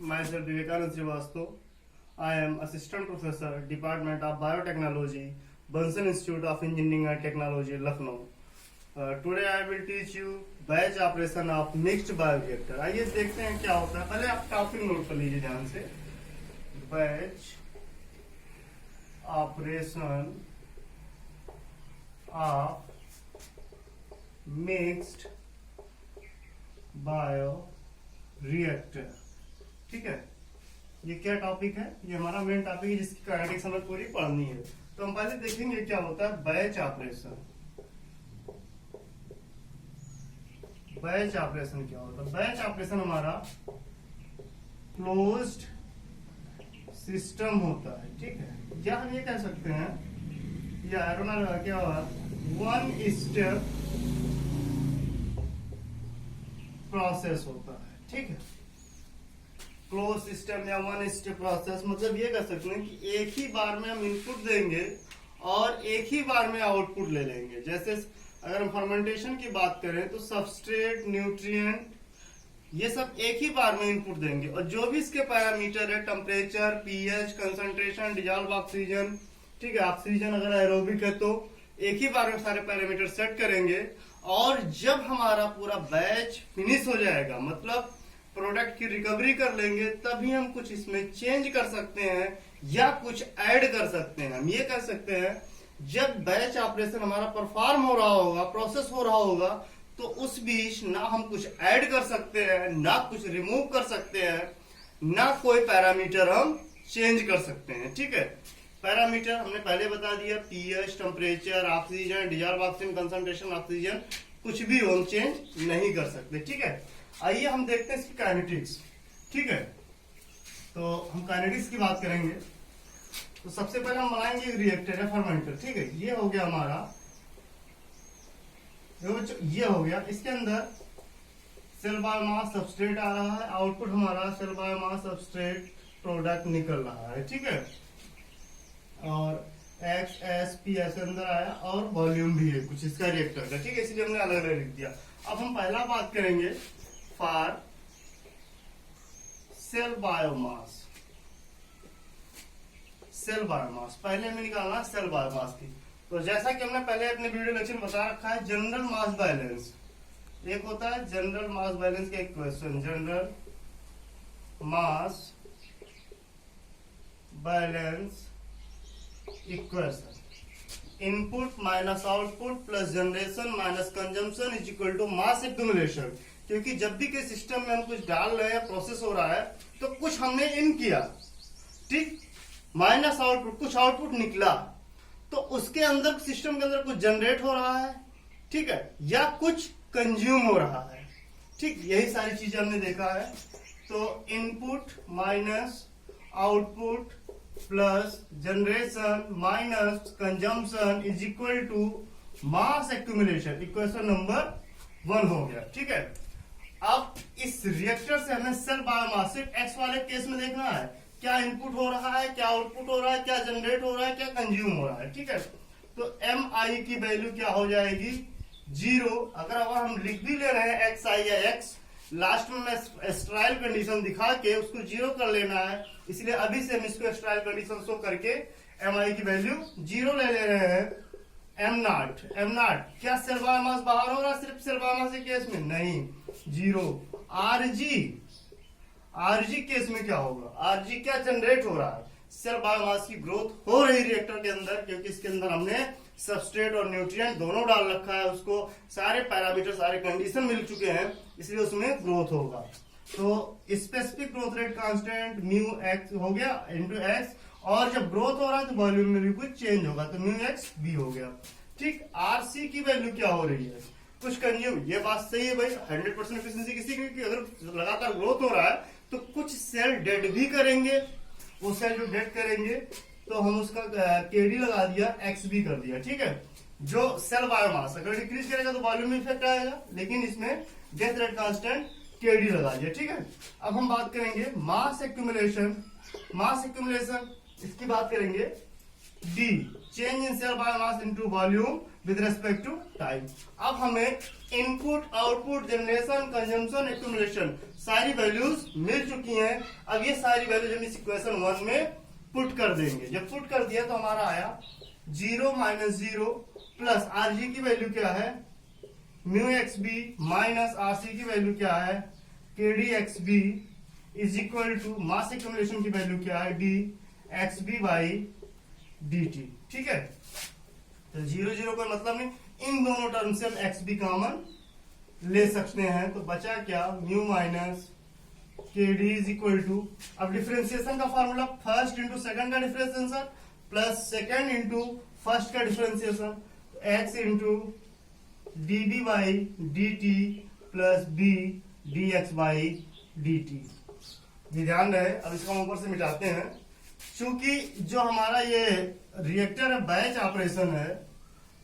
myself Vivekanand Srivastava. I am Assistant Professor, Department of Biotechnology, Bunsen Institute of Engineering and Technology, Lucknow. Today I will teach you batch operation of mixed bioreactor. आइए देखते हैं क्या होता है. पहले आप topic note कर लीजिए ध्यान से. Batch operation of mixed bio reactor. ठीक है, ये क्या टॉपिक है? ये हमारा मेन टॉपिक है जिसकी काइनेटिक्स हमें पूरी पढ़नी है. तो हम पहले देखेंगे क्या होता है बैच ऑपरेशन. बैच ऑपरेशन क्या होता है? बैच ऑपरेशन हमारा क्लोज्ड सिस्टम होता है. ठीक है, या हम ये कह सकते हैं, या एरोना लगा क्या होगा, वन स्टेप प्रोसेस होता है. ठीक है, क्लोज सिस्टम या वन स्टेप प्रोसेस मतलब ये कह सकते हैं कि एक ही बार में हम इनपुट देंगे और एक ही बार में आउटपुट ले लेंगे. जैसे अगर हम फर्मेंटेशन की बात करें तो सबस्ट्रेट, न्यूट्रिएंट, ये सब एक ही बार में इनपुट देंगे और जो भी इसके पैरामीटर है, temperature, pH, concentration, dissolve oxygen, ठीक है, ऑक्सीजन अगर एरोबिक है तो एक ही बार में सारे पैरामीटर सेट करेंगे. और जब हमारा पूरा बैच फिनिश हो जाएगा, मतलब प्रोडक्ट की रिकवरी कर लेंगे, तभी हम कुछ इसमें चेंज कर सकते हैं या कुछ ऐड कर सकते हैं. हम ये कह सकते हैं जब बैच ऑपरेशन हमारा परफॉर्म हो रहा होगा, प्रोसेस हो रहा होगा, तो उस बीच ना हम कुछ ऐड कर सकते हैं, ना कुछ रिमूव कर सकते हैं, ना कोई पैरामीटर हम चेंज कर सकते हैं. ठीक है, पैरामीटर हमने पहले बता दिया, pH, temperature, oxygen, dissolve oxygen, concentration, oxygen, कुछ भी हम चेंज नहीं कर सकते. ठीक है, आइए हम देखते हैं इसकी काइनेटिक्स. ठीक है, तो हम काइनेटिक्स की बात करेंगे. तो सबसे पहले हम बनाएंगे एक रिएक्टर या फर्मेंटर. ठीक है, ये हो गया हमारा, ये हो गया. इसके अंदर सेल बायोमास सबस्ट्रेट आ रहा है, आउटपुट हमारा सेल बायोमास सबस्ट्रेट प्रोडक्ट निकल रहा है. ठीक है, और एक्स एस पी ऐसे अंदर आया और वॉल्यूम भी है कुछ इसका रिएक्टर का. ठीक है, इसलिए हमने अलग अलग लिख दिया. अब हम पहला बात करेंगे for cell biomass. Cell biomass पहले हमें निकालना सेल बायोमास की. तो जैसा कि हमने पहले अपने वीडियो लेक्चर में बता रखा है, जनरल मास बैलेंस एक होता है, जनरल मास बैलेंस का equation, general mass balance equation, input minus output plus generation minus consumption is equal to mass accumulation. क्योंकि जब भी किसी सिस्टम में हम कुछ डाल रहे हैं, प्रोसेस हो रहा है, तो कुछ हमने इन किया, ठीक, माइनस आउटपुट, कुछ आउटपुट निकला, तो उसके अंदर सिस्टम के अंदर कुछ जनरेट हो रहा है, ठीक है, या कुछ कंज्यूम हो रहा है. ठीक, यही सारी चीजें हमने देखा है. तो input minus output plus generation minus consumption is equal to mass accumulation. Equation number 1 हो गया. ठीक है, अब इस रिएक्टर से हमें सेल बायोमास सिर्फ एक्स वाले केस में देखना है, क्या इनपुट हो रहा है, क्या आउटपुट हो रहा है, क्या जनरेट हो रहा है, क्या कंज्यूम हो रहा है. ठीक है, तो एम आई की वैल्यू क्या हो जाएगी, 0. अगर हम लिख भी ले रहे हैं एक्स आई या एक्स, लास्ट में मैं स्ट्राइल कंडीशन दिखा के उसको 0 कर लेना है, इसलिए अभी से हम इसको स्ट्राइल कंडीशन शो करके एम आई की वैल्यू 0 ले रहे हैं. एम नॉट क्या सेल बायोमास बाहर हो रहा है सिर्फ सेल बायोमास के केस में? नहीं, 0. आरजी केस में क्या होगा, आरजी क्या जनरेट हो रहा है, सेल बायोमास की ग्रोथ हो रही रिएक्टर के अंदर, क्योंकि इसके अंदर हमने सबस्ट्रेट और न्यूट्रिएंट दोनों डाल रखा है, उसको सारे पैरामीटर, सारे कंडीशन मिल चुके हैं, इसलिए उसमें ग्रोथ होगा. तो specific growth rate constant mu x हो गया इंटू एक्स, और जब ग्रोथ हो रहा है तो वॉल्यूम में भी कुछ चेंज होगा, तो म्यू एक्स बी हो गया. ठीक, आरसी की वैल्यू क्या हो रही है, कुछ कंज्यूम. ये बात सही है भाई, 100% एफिशिएंसी किसी की, अगर लगातार ग्रोथ हो रहा है तो कुछ सेल डेड भी करेंगे. वो सेल जो डेड करेंगे तो हम उसका केडी लगा दिया, एक्स भी कर दिया. ठीक है, जो सेल बायोमास अगर डिक्रीज करेगा तो वॉल्यूम में इफेक्ट आएगा, लेकिन इसमें डेथ रेट कांस्टेंट केडी लगा दिया. ठीक है, अब हम बात करेंगे मास एक्यूमुलेशन. मास एक्यूमुलेशन इसकी बात करेंगे. D change in cell biomass into volume with respect to time. अब हमें input, output, generation, consumption, accumulation सारी वैल्यूज मिल चुकी हैं। अब ये सारी वैल्यूज हम इस इक्वेशन 1 में पुट कर देंगे। जब पुट कर दिया तो हमारा आया 0 - 0 प्लस आरजी की वैल्यू क्या है mu x b minus rc की वैल्यू क्या है k d x b is equal to mass accumulation की वैल्यू क्या है d x b by D t. ठीक है, तो 0 0 का मतलब नहीं, इन दोनों टर्म से हम एक्स बी कॉमन ले सकते हैं। तो बचा क्या म्यू माइनस के डी इज इक्वल टू, अब डिफरेंशिएशन का फॉर्मूला फर्स्ट इंटू सेकंड का differentiation plus second into first का differentiation, X into D B by D T plus B D X by D T. ये ध्यान रहे। अब इसको हम ऊपर से मिटाते हैं। चूंकि जो हमारा ये रिएक्टर है बैच ऑपरेशन है,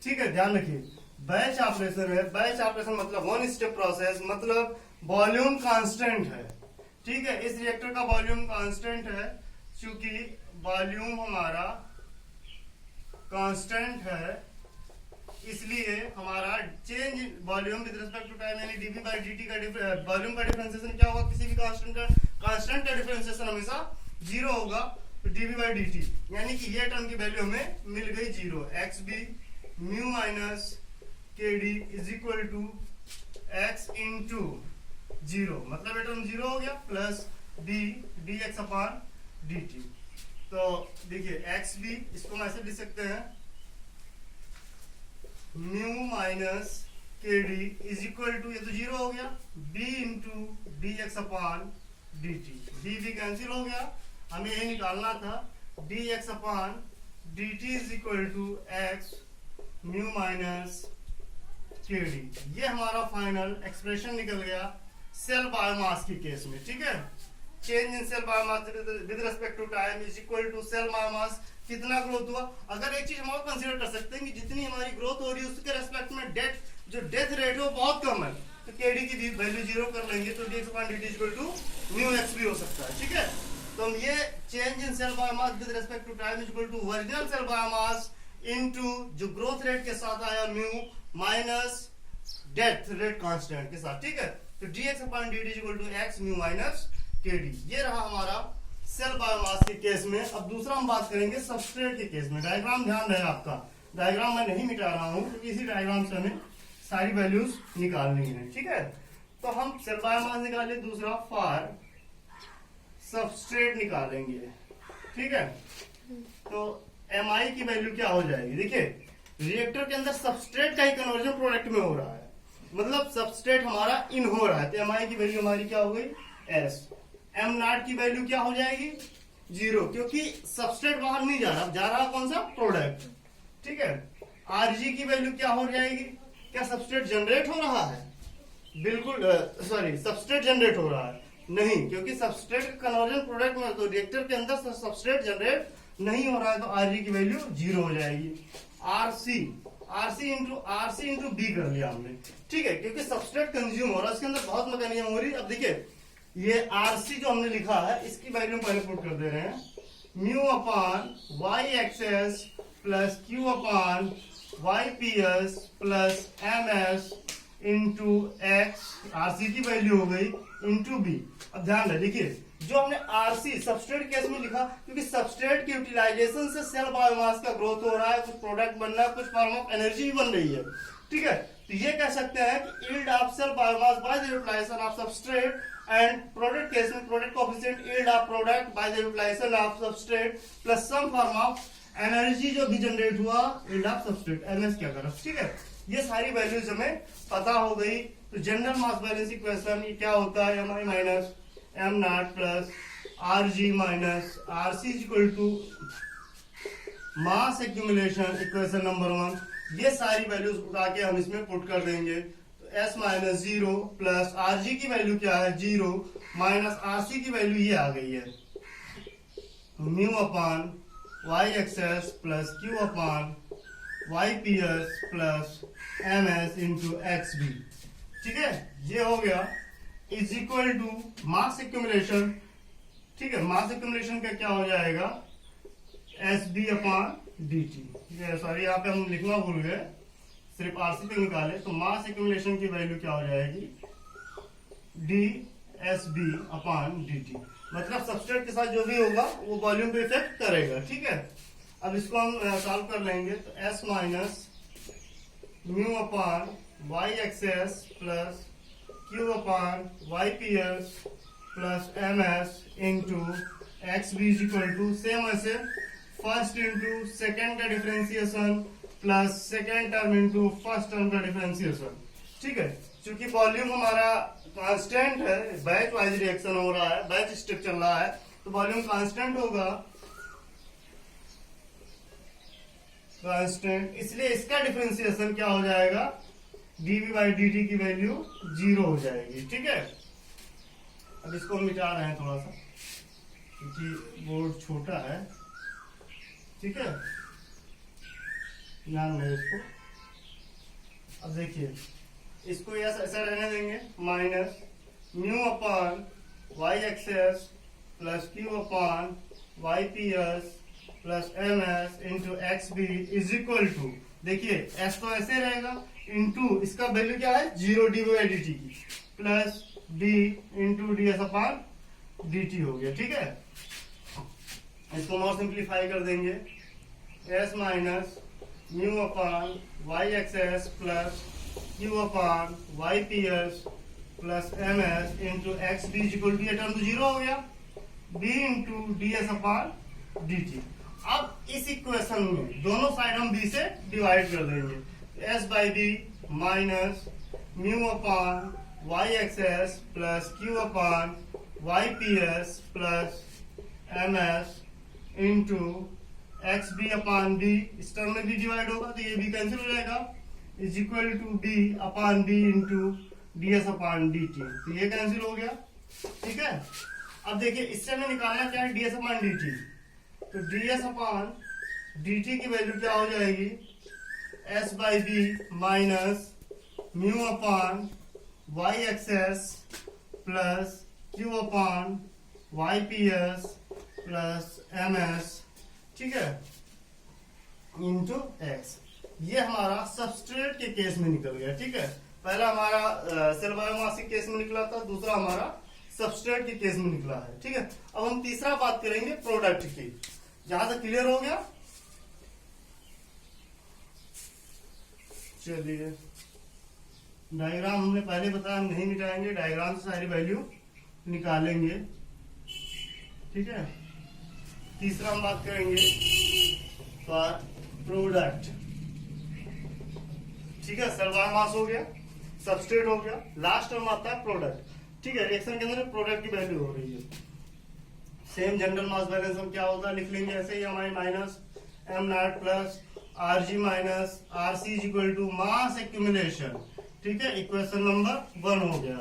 ठीक है, ध्यान रखिए बैच ऑपरेशन है। बैच ऑपरेशन मतलब 1 स्टेप प्रोसेस, मतलब वॉल्यूम कांस्टेंट है। ठीक है, इस रिएक्टर का वॉल्यूम कांस्टेंट है। चूंकि वॉल्यूम हमारा कांस्टेंट है इसलिए हमारा change volume with respect to time यानी डीवी बाई डीटी का वॉल्यूम का डिफरेंशिएशन क्या होगा, किसी भी कांस्टेंट का डिफरेंशिएशन हमेशा 0 होगा। तो डीवी बाई डीटी यानी कि ये टर्म की वैल्यू हमें मिल गई 0। एक्स बी म्यू माइनस के D is equal to x into 0, मतलब ये टर्म 0 हो गया, plus d d x upon D T. तो देखिए एक्स बी इसको हम ऐसे लिख सकते हैं म्यू माइनस के डी इज इक्वल टू, ये तो 0 हो गया, b into d x upon D t. D भी कैंसिल हो गया, हमें ये निकालना था d x upon D t is equal to x mu minus के डी। ये हमारा फाइनल एक्सप्रेशन निकल गया सेल बायोमास के केस में। ठीक है, change in cell biomass with respect to time is equal to cell biomass कितना ग्रोथ हुआ। अगर एक चीज हम और कंसीडर कर सकते हैं कि जितनी हमारी ग्रोथ हो रही है उसके रेस्पेक्ट में डेथ रेट है वो बहुत कम है, तो केडी की वैल्यू 0 कर लेंगे तो dx upon dt equal to mu x भी हो सकता है। ठीक है, तो हम ये change in cell biomass with respect to time equal to original cell biomass into जो ग्रोथ रेट के साथ आया mu minus death rate constant के साथ। ठीक है, तो dx upon dt equal to x mu minus kd। ये रहा हमारा सेल बायोमास के केस में। अब दूसरा हम बात करेंगे सबस्ट्रेट के केस में। डायग्राम ध्यान रहे आपका, डायग्राम मैं नहीं मिटा रहा हूं क्योंकि इसी डायग्राम से हमें सारी वैल्यूज निकालनी है। ठीक है, तो हम सेल बायोमास निकाले, दूसरा फॉर सबस्ट्रेट निकालेंगे। ठीक है, तो mi की वैल्यू क्या हो जाएगी, देखिए रिएक्टर के अंदर सबस्ट्रेट का ही कन्वर्जन प्रोडक्ट में हो रहा है, मतलब सबस्ट्रेट हमारा इन हो रहा है, तो mi की वैल्यू हमारी क्या हो गई s। m नॉट की वैल्यू क्या हो जाएगी 0, क्योंकि सबस्ट्रेट बाहर नहीं जा रहा कौन सा प्रोडक्ट। ठीक है, rg की वैल्यू क्या हो जाएगी, क्या सबस्ट्रेट जनरेट हो रहा है, बिल्कुल सॉरी सबस्ट्रेट जनरेट हो रहा है नहीं, क्योंकि सबस्ट्रेट कन्वर्जन प्रोडक्ट में तो रिएक्टर के अंदर सबस्ट्रेट जनरेट नहीं हो रहा है, तो rg की वैल्यू 0 हो जाएगी। rc इंटू बी कर लिया हमने। ठीक है, क्योंकि सबस्ट्रेट कंज्यूम हो रहा है, इसके अंदर बहुत मैकेनिज्म हो रही है। अब देखिए ये rc जो हमने लिखा है इसकी वैल्यू पहले पुट कर दे रहे हैं, mu upon y xs plus Q upon Y P S plus M s into x, rc की वैल्यू हो गई इंटू बी। अब ध्यान रहे, देखिए जो हमने आरसी सबस्ट्रेट केस में लिखा, क्योंकि सबस्ट्रेट की यूटिलाइजेशन से सेल बायोमास का ग्रोथ हो रहा है, कुछ प्रोडक्ट बन रहा है, कुछ फॉर्म ऑफ एनर्जी भी बन रही है। ठीक है, तो ये कह सकते हैं कि yield of cell biomass by the utilisation of substrate and product case में product coefficient yield of product by the utilisation of substrate plus some form of energy जो भी जनरेट हुआ यील्ड ऑफ सबस्ट्रेट एमएस क्या करा। ठीक है, ये सारी वैल्यूज हमें पता हो गई। तो जनरल मास बैलेंस इक्वेशन ये क्या होता है, mi minus m not plus rg minus rc equal to mass accumulation equation number 1। ये सारी वैल्यूज उठा के हम इसमें पुट कर देंगे, तो s माइनस 0 प्लस rg की वैल्यू क्या है 0 माइनस rc की वैल्यू ये आ गई है mu upon y xs plus Q upon Y P S plus M s into x b. ठीक है, ये हो गया is equal to mass accumulation. ठीक है, मास एक्यूमुलेशन का क्या हो जाएगा s b upon D t. Sorry यहाँ पे हम लिखना भूल गए, सिर्फ आरसी पे निकाले तो मास एक्यूमुलेशन की वैल्यू क्या हो जाएगी, d s b upon D t. मतलब सबस्ट्रेट के साथ जो भी होगा वो वॉल्यूम पे इफेक्ट करेगा। ठीक है, अब इसको हम सॉल्व कर लेंगे तो s minus mu upon Y access plus Q upon Y P S plus M s into x b is equal to same ऐसे फर्स्ट इंटू सेकेंड का differentiation plus second term into first term का differentiation. ठीक है, चूंकि volume हमारा constant है, batch wise reaction हो रहा है, बैच स्टेप चल रहा है, तो वॉल्यूम कांस्टेंट होगा, कांस्टेंट, इसलिए इसका डिफरेंशिएशन क्या हो जाएगा, डीवी बाई डी टी की वैल्यू 0 हो जाएगी। ठीक है, अब इसको मिटा रहे हैं थोड़ा सा क्योंकि बोर्ड छोटा है। ठीक है, ध्यान में इसको। अब देखिए इसको ऐसा रहने देंगे, minus mu upon Y access plus Q upon Y P S plus M s into x b is equal to, देखिए एस तो ऐसे रहेगा, इंटू इसका वैल्यू क्या है 0 डी बाई डी टी की, plus d into d S upon D t हो गया। ठीक है, इसको और सिंप्लीफाई कर देंगे, s minus mu upon Y access plus Q upon Y P S plus M s into x b equal to, ये टर्म तो 0 हो गया, b into d S upon D t. अब इस इक्वेशन में दोनों साइड हम बी से डिवाइड कर देंगे, s by B minus mu upon Y access plus Q upon Y P S plus M s into x b upon b, इस term में बी डिवाइड होगा तो ये बी कैंसिल हो जाएगा, is equal to b upon b into d S upon D T, तो ये cancel हो गया। ठीक है, अब देखिए इससे हमें निकालना क्या है, D S upon D T, तो D S upon D T की वैल्यू क्या हो जाएगी, S by B minus mu upon Y access plus Q upon Y P S plus M S, ठीक है, इंटू एक्स। ये हमारा सबस्ट्रेट के केस में निकल गया। ठीक है, पहला हमारा सेल बायोमास के केस में निकला था, दूसरा हमारा सबस्ट्रेट के केस में निकला है। ठीक है, अब हम तीसरा बात करेंगे प्रोडक्ट की। जहां तक क्लियर हो गया, चलिए डायग्राम हमने पहले बताया नहीं मिटाएंगे, डायग्राम से सारी वैल्यू निकालेंगे। ठीक है, तीसरा हम बात करेंगे फॉर प्रोडक्ट। ठीक है, सेल बायोमास हो गया, सबस्ट्रेट हो गया, लास्ट टर्म आता है प्रोडक्ट। ठीक है, रिएक्शन के अंदर प्रोडक्ट की वैल्यू हो रही है, सेम जनरल मास बैलेंस हम क्या होगा लिख लेंगे ऐसे ही, M I minus M naught plus are G minus are C is equal to mass accumulation. ठीक है, इक्वेशन नंबर 1 हो गया।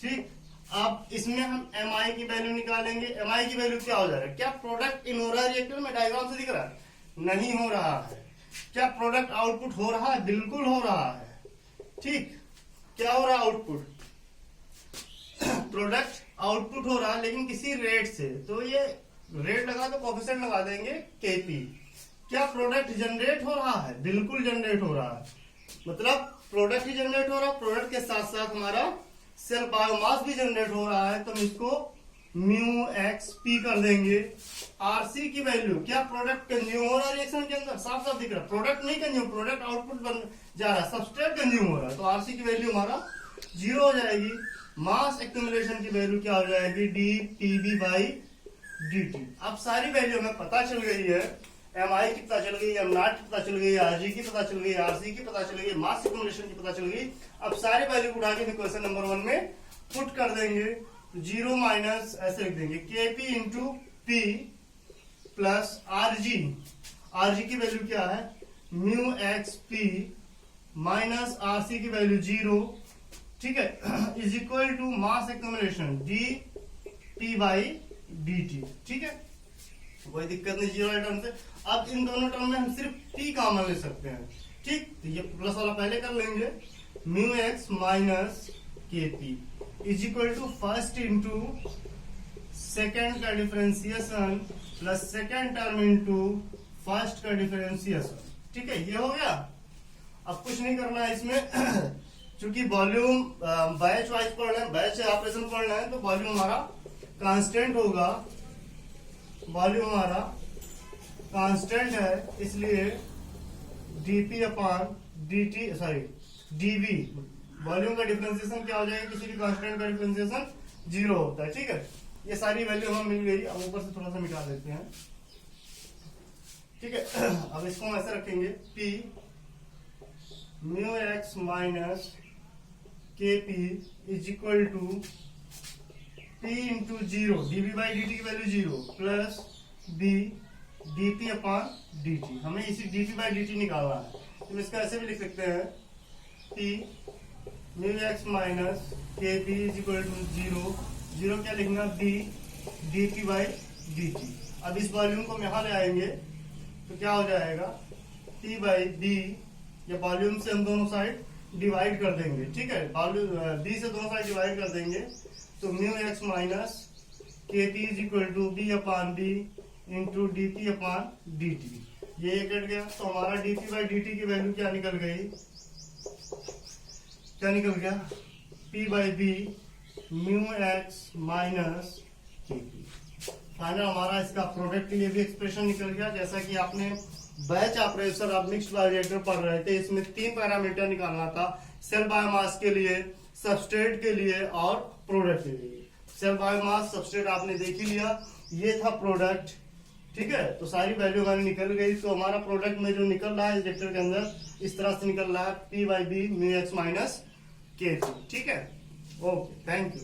ठीक, अब इसमें हम एम आई की वैल्यू निकालेंगे। एम आई की वैल्यू क्या हो जाएगा, क्या प्रोडक्ट इन हो रहा है रिएक्टर में, डायग्राम से दिख रहा है, नहीं हो रहा है। क्या प्रोडक्ट आउटपुट हो रहा है, बिल्कुल हो रहा है। ठीक, क्या हो रहा है आउटपुट, प्रोडक्ट आउटपुट हो रहा है लेकिन किसी रेट से, तो ये रेट लगा तो कोफिशिएंट लगा देंगे केपी। क्या प्रोडक्ट जनरेट हो रहा है, बिल्कुल जनरेट हो रहा है, मतलब प्रोडक्ट ही जनरेट हो रहा है, प्रोडक्ट के साथ साथ हमारा सेल बायोमास भी जनरेट हो रहा है, तो हम इसको म्यू एक्स पी कर देंगे। आरसी की वैल्यू, क्या प्रोडक्ट कंज्यूम हो रहा है रिएक्शन के अंदर, साफ साफ दिख रहा है, प्रोडक्ट नहीं कंज्यूम, प्रोडक्ट आउटपुट बन जा रहा है, सबस्ट्रेट कंज्यूम हो रहा है, तो आरसी की वैल्यू हमारा 0 हो जाएगी। मास एक्यूमुलेशन की वैल्यू क्या हो जाएगी, d t b by D t. अब सारी वैल्यू हमें पता चल गई है, एम आई की पता चल गई, एम नॉट की पता चल गई, आर जी की पता चल गई, आरसी की पता चल गई, मास एक्यूमुलेशन की पता चल गई। अब सारी वैल्यू उठा के क्वेश्चन नंबर 1 में पुट कर देंगे, 0 माइनस ऐसे लिख देंगे के p into p plus are g. R g की वैल्यू क्या है, mu x p minus are c की वैल्यू 0। ठीक है, is equal to mass accumulation d t by D t. ठीक है, कोई दिक्कत नहीं 0 वाले टर्म से। अब इन दोनों टर्म में हम सिर्फ p कॉमन ले सकते हैं। ठीक, तो ये प्लस वाला पहले कर लेंगे, म्यू एक्स माइनस के P is equal to first into second का differentiation plus second term into first का डिफरेंशिएशन। ठीक है, ये हो गया। अब कुछ नहीं करना है इसमें चूंकि वॉल्यूम बैच वाइज पढ़ना है, बैच ऑपरेशन पढ़ना है, तो वॉल्यूम हमारा कांस्टेंट होगा। वॉल्यूम हमारा कांस्टेंट है, इसलिए dp upon dt, sorry dv, volume का डिफरेंशिएशन क्या हो जाएगा, किसी भी कांस्टेंट का डिफरेंशिएशन 0 होता है। ठीक है, ये सारी वैल्यू हमें मिल गई। अब ऊपर से थोड़ा सा मिटा देते हैं। ठीक है, अब इसको हम ऐसे रखेंगे, p म्यू x माइनस के P is equal to p into 0, dv by dt की value 0 plus b dp upon dt। हमें इसी dp बाई dt निकालना है, तो इसका ऐसे भी लिख सकते हैं, p म्यू x माइनस के पी इज इक्वल टू 0 क्या लिखना, b dp बाई dt। अब इस वॉल्यूम को हम यहाँ ले आएंगे तो क्या हो जाएगा, p बाई b, या वॉल्यूम से हम दोनों साइड डिवाइड कर देंगे। ठीक है, वॉल्यूम b से दोनों साइड डिवाइड कर देंगे, तो म्यू x माइनस के P is equal to b upon b into d p upon D T. ये कट गया, तो हमारा d p by D T की वैल्यू क्या निकल गई, क्या निकल गया, p by b mu x minus के पी। फाइनल हमारा इसका प्रोडक्ट के लिए भी एक्सप्रेशन निकल गया। जैसा कि आपने बैच ऑपरेशन आप मिक्स्ड बायोरिएक्टर पढ़ रहे थे, इसमें 3 पैरामीटर निकालना था, सेल बायोमास के लिए, सबस्ट्रेट के लिए और प्रोडक्ट के लिए। सेल बायोमास सबस्ट्रेट आपने देख ही लिया, ये था प्रोडक्ट। ठीक है, तो सारी वैल्यू हमारी निकल गई। तो हमारा प्रोडक्ट में जो निकल रहा है रिएक्टर के अंदर, इस तरह से निकल रहा है, p by b mu x minus k. ठीक है, ओके, थैंक यू।